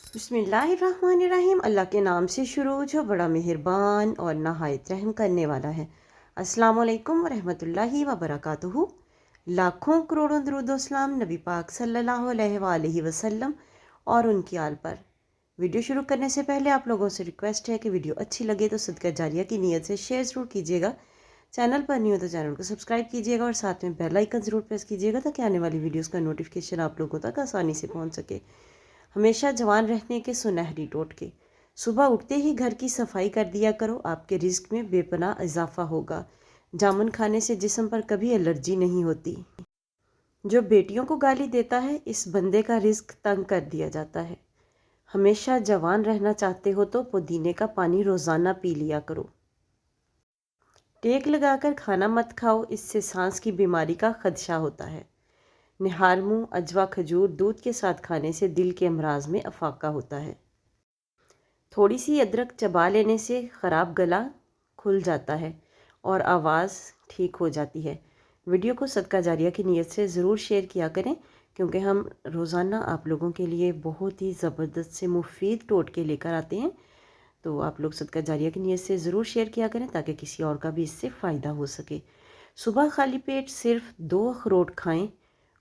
बिस्मिल्लाहिर्रहमानिर्रहीम। अल्लाह के नाम से शुरू जो बड़ा मेहरबान और नहायत रहम करने वाला है। अस्सलाम वालेकुम रहमतुल्लाहि व बरकातुहू। लाखों करोड़ों दुरूद व सलाम नबी पाक सल्लल्लाहु अलैहि वसल्लम और उनकी आल पर। वीडियो शुरू करने से पहले आप लोगों से रिक्वेस्ट है कि वीडियो अच्छी लगे तो सदका जारिया की नीयत से शेयर ज़रूर कीजिएगा। चैनल पर नहीं हो तो चैनल को सब्सक्राइब कीजिएगा और साथ में बेल आइकन ज़रूर प्रेस कीजिएगा ताकि आने वाली वीडियोस का नोटिफिकेशन आप लोगों तक आसानी से पहुंच सके। हमेशा जवान रहने के सुनहरी टोटके। सुबह उठते ही घर की सफाई कर दिया करो, आपके रिस्क में बेपनाह इजाफा होगा। जामुन खाने से जिस्म पर कभी एलर्जी नहीं होती। जो बेटियों को गाली देता है, इस बंदे का रिस्क तंग कर दिया जाता है। हमेशा जवान रहना चाहते हो तो पुदीने का पानी रोज़ाना पी लिया करो। टेक लगाकर खाना मत खाओ, इससे सांस की बीमारी का खदशा होता है। निहार मुँह, अजवा, खजूर दूध के साथ खाने से दिल के अमराज में अफाका होता है। थोड़ी सी अदरक चबा लेने से ख़राब गला खुल जाता है और आवाज़ ठीक हो जाती है। वीडियो को सदका जारिया की नीयत से ज़रूर शेयर किया करें, क्योंकि हम रोज़ाना आप लोगों के लिए बहुत ही ज़बरदस्त से मुफीद टोटके लेकर आते हैं। तो आप लोग सदका जारिया की नीयत से ज़रूर शेयर किया करें ताकि किसी और का भी इससे फ़ायदा हो सके। सुबह खाली पेट सिर्फ 2 अखरोट खाएं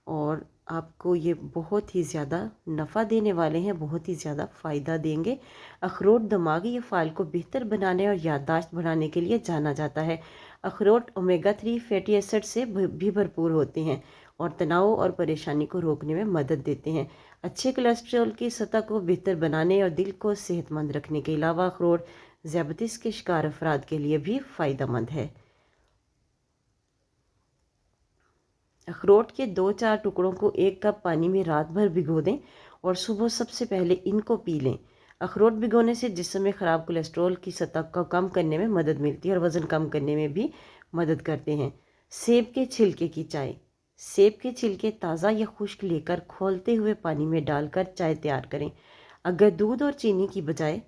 और आपको ये बहुत ही ज़्यादा नफ़ा देने वाले हैं, बहुत ही ज़्यादा फ़ायदा देंगे। अखरोट दिमागी फ़ाल को बेहतर बनाने और याददाश्त बढ़ाने के लिए जाना जाता है। अखरोट ओमेगा 3 फैटी एसिड से भी भरपूर होते हैं और तनाव और परेशानी को रोकने में मदद देते हैं। अच्छे कोलेस्ट्रॉल की सतह को बेहतर बनाने और दिल को सेहतमंद रखने के अलावा अखरोट ज़ियादतीस के शिकार अफराद के लिए भी फ़ायदेमंद है। अखरोट के 2-4 टुकड़ों को 1 कप पानी में रात भर भिगो दें और सुबह सबसे पहले इनको पी लें। अखरोट भिगोने से जिस्म में ख़राब कोलेस्ट्रॉल की सतह को कम करने में मदद मिलती है और वज़न कम करने में भी मदद करते हैं। सेब के छिलके की चाय। सेब के छिलके ताज़ा या खुश्क लेकर खौलते हुए पानी में डालकर चाय तैयार करें। अगर दूध और चीनी की बजाय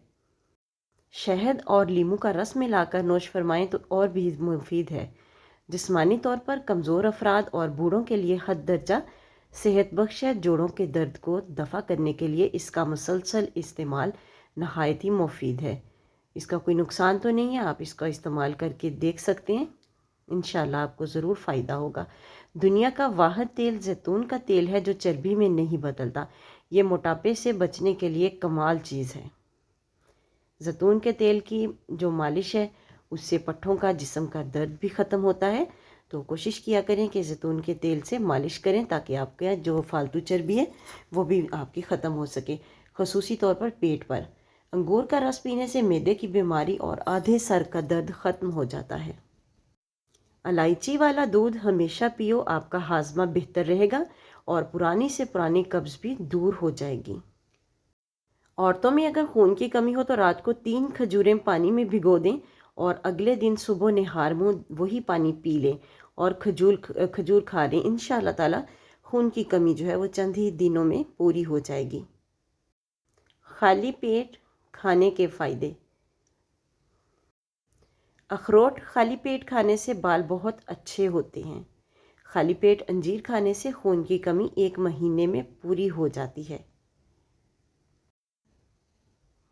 शहद और लीमू का रस मिलाकर नोश फरमाएँ तो और भी मुफीद है। जिस्मानी तौर पर कमज़ोर अफराद और बूढ़ों के लिए हद दर्जा सेहत बख्श है। जोड़ों के दर्द को दफ़ा करने के लिए इसका मुसलसल इस्तेमाल नहायत ही मुफीद है। इसका कोई नुकसान तो नहीं है, आप इसका इस्तेमाल करके देख सकते हैं, इंशाल्लाह आपको ज़रूर फ़ायदा होगा। दुनिया का वाहिद तेल जैतून का तेल है जो चर्बी में नहीं बदलता। ये मोटापे से बचने के लिए कमाल चीज़ है। जैतून के तेल की जो मालिश है उससे पट्ठों का, जिस्म का दर्द भी ख़त्म होता है। तो कोशिश किया करें कि जैतून के तेल से मालिश करें ताकि आपके जो फालतू चर्बी है वो भी आपकी ख़त्म हो सके, ख़ुसूसी तौर पर पेट पर। अंगूर का रस पीने से मैदे की बीमारी और आधे सर का दर्द ख़त्म हो जाता है। इलायची वाला दूध हमेशा पियो, आपका हाजमा बेहतर रहेगा और पुरानी से पुरानी कब्ज़ भी दूर हो जाएगी। औरतों में अगर खून की कमी हो तो रात को 3 खजूरें पानी में भिगो दें और अगले दिन सुबह निहार मुँह वही पानी पी लें और खजूर खा लें। इंशाअल्लाह ताला खून की कमी जो है वो चंद ही दिनों में पूरी हो जाएगी। खाली पेट खाने के फ़ायदे। अखरोट खाली पेट खाने से बाल बहुत अच्छे होते हैं। खाली पेट अंजीर खाने से खून की कमी 1 महीने में पूरी हो जाती है।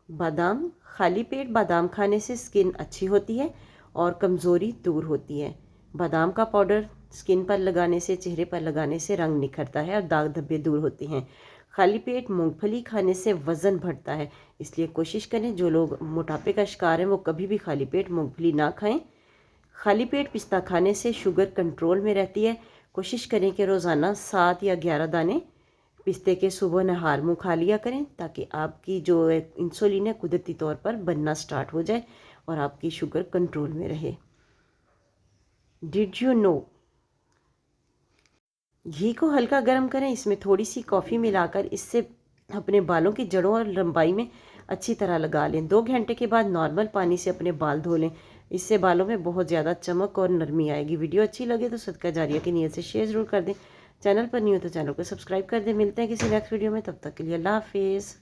बादाम। खाली पेट बादाम खाने से स्किन अच्छी होती है और कमज़ोरी दूर होती है। बादाम का पाउडर स्किन पर लगाने से, चेहरे पर लगाने से रंग निखरता है और दाग धब्बे दूर होते हैं। खाली पेट मूंगफली खाने से वज़न बढ़ता है, इसलिए कोशिश करें जो लोग मोटापे का शिकार हैं वो कभी भी खाली पेट मूंगफली ना खाएं। खाली पेट पिस्ता खाने से शुगर कंट्रोल में रहती है। कोशिश करें कि रोज़ाना 7 या 11 दाने पिस्ते के सुबह नहार मुँह खा लिया करें ताकि आपकी जो इंसुलिन है कुदरती तौर पर बनना स्टार्ट हो जाए और आपकी शुगर कंट्रोल में रहे। Did you know. घी को हल्का गर्म करें, इसमें थोड़ी सी कॉफ़ी मिलाकर इससे अपने बालों की जड़ों और लंबाई में अच्छी तरह लगा लें। 2 घंटे के बाद नॉर्मल पानी से अपने बाल धो लें, इससे बालों में बहुत ज़्यादा चमक और नरमी आएगी। वीडियो अच्छी लगे तो सदका जारिया की नीयत से शेयर ज़रूर कर दें। चैनल पर नहीं हो तो चैनल को सब्सक्राइब कर दें। मिलते हैं किसी नेक्स्ट वीडियो में, तब तक के लिए अल्लाह हाफिज़।